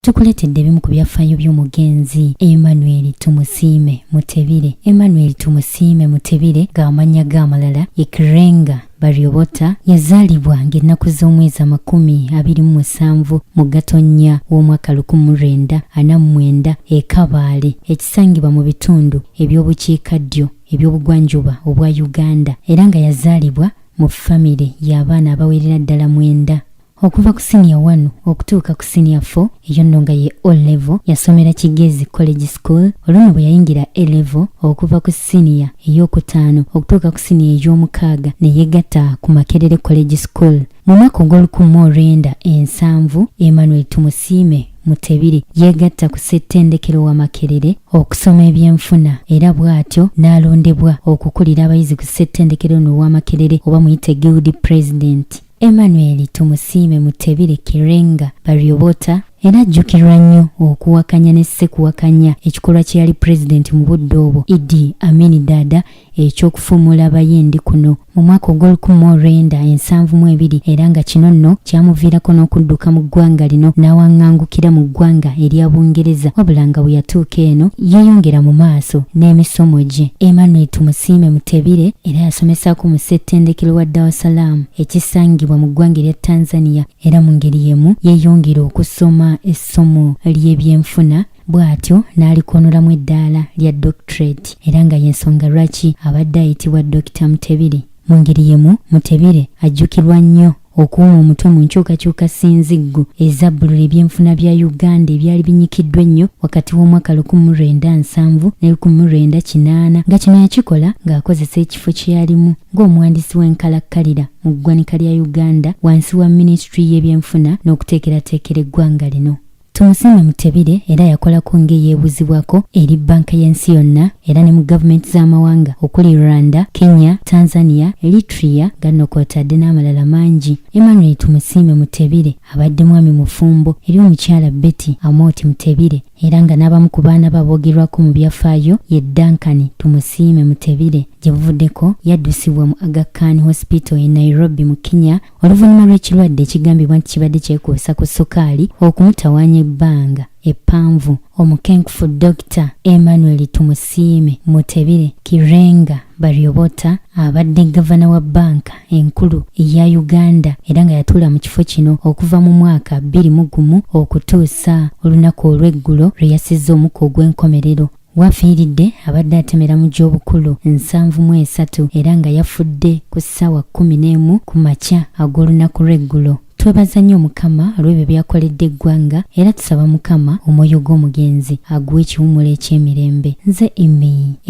tukuletedde ebimu ku byafaayo by'omugenzi Emmanuel Tumusiime Mutebire. Emmanuel Tumusiime Mutebire ng'amannya g'amalala ye Kirenga Baryobota yazaalibwa ng'ennaku z'omwezi 27 mu Gatonnya w'omwaka 1949 e Kabaale ekisangibwa mu bitundu eby'obukiikaddyo eby'obugwanjuba obwa Uganda era nga yazaalibwa mu famire y'abaana abawerera ddala 9. Okuva ku senior 1 okutuuka ku senior 4 eyo nno nga ye O-level yasomera Kigezi College School. Oluno bwe yayingira A-level okuva ku senior ey'okutaano okutuuka ku senior ey'omukaaga ne yegatta ku Makerere College School. Mu mwaka ogw'olukumi Emmanuel Tumusiime Mutebire yegatta ku ssettendekero wa Makerere okusoma ebyenfuna era bw'atyo n'alondebwa okukulira abayizi ku ssettendekero no wa Makerere oba muyite Guild President. Emmanuel Tumusiime Mutebire Kirenga Baryobota era ajjukirwa nnyo okuwakanya ne ssekuwakanya ekikolwa kye yali President mu budde obwo Idi Amin Dada eky'okufumula abayindi kuno mu mwaka ogw'olukumi era nga kino nno kyamuviirako n'okudduka mu ggwanga lino n'awaŋŋangukira mu ggwanga erya Bungereza wabula nga bwe yatuuka eno yeeyongera mu maaso n'emisomo gye. Emmanuel Tumusiime Mutebire era yasomesaako mu ssettendekero wa Dar es Salaam ekisangibwa mu ggwanga erya Tanzania era mu ngeri yemu yeeyongera okusoma essomo ly'ebyenfuna bw'atyo n'alikonolamu eddaala lya doctorate era nga y'ensonga lwaki abadde ayitibwa Dr. Mutebire. Mu ngeri yemu Mutebire ajjukirwa nnyo okuwuma omutwe mu nkyukakyuka sinziggu ezabbulula ebyenfuna bya Uganda ebyali binyikiddwa ennyo wakati w'omwaka 1970 ne 1980 nga kino yakikola ng'akozesa ekifo kye yalimu ng'omuwandiisi w'enkalakkalira mu ggwanika lya Uganda wansi wa Ministry y'ebyenfuna n'okuteekerateekera eggwanga lino. Tumusiime Mutebire era yakolako ng'eyeebuzibwako eri banka y'ensi yonna era ne mu gavumenti z'amawanga okuli Rwanda, Kenya, Tanzania, Eritrea nga nno kw'otadde n'amalala mangi. Emmanuel Tumusiime Mutebire abadde mwami mufumbo eri omukyala Betty Amoti Mutebire era nga n'abamu ku baana baboogerwako mu byafaayo ye Duncan Tumusiime Mutebire gye buvuddeko yaddusibwa mu Aga Khan Hospital e Nairobi mu Kenya oluvannyuma lw'ekirwadde ekigambibwa nti kibadde kyekuusa ku ssukaali okumutawaanya ebbanga eppanvu. Omukenkufu Dr. Emmanuel Tumusiime Mutebire Kirenga Baryobota abadde gavana wa banka enkulu eya Uganda era nga yatuula mu kifo kino okuva mu mwaka 2001 okutuusa olunaku olw'eggulo lwe yassizza omukka ogw'enkomerero. Wafiiridde abadde atemera mu gy'obukulu 73 era nga yafudde ku ssaawa 11 ku makya ag'olunaku lw'eggulo. Twebaza nnyo Mukama olw'ebyo byakoledde eggwanga era tusaba Mukama omwoyo gw'omugenzi aguwe ekiwummulo eky'emirembe. Nze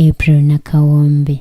April Nakawombe.